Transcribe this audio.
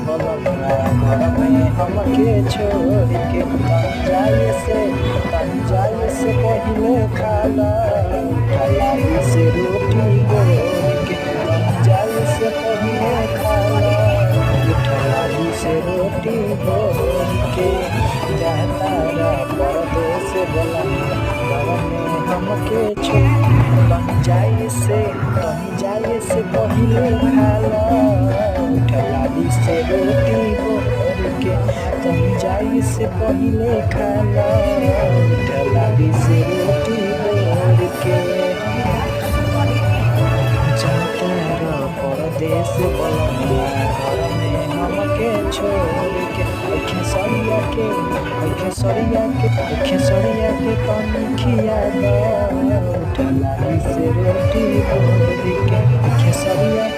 बलमुआ घर में हमके छोड़ के तनी जाए से पहिले खाला उठलाली से रोटी बोर के तनी जाए से पहिले खाला उठलाली से रोटी बोर के जातारा परदेस बलमुआ घर में हमके छोड़ तनी जाए से पहिले खाला उठलाली से रोटी बोर के तनी जाए से पहिले खाला उठलाली से रोटी बोर के जातारा परदेस बलमुआ घर में हमके छोड़ के खेसरिया के तनी खिया द उठलाली से रोटी बोर के खेसरिया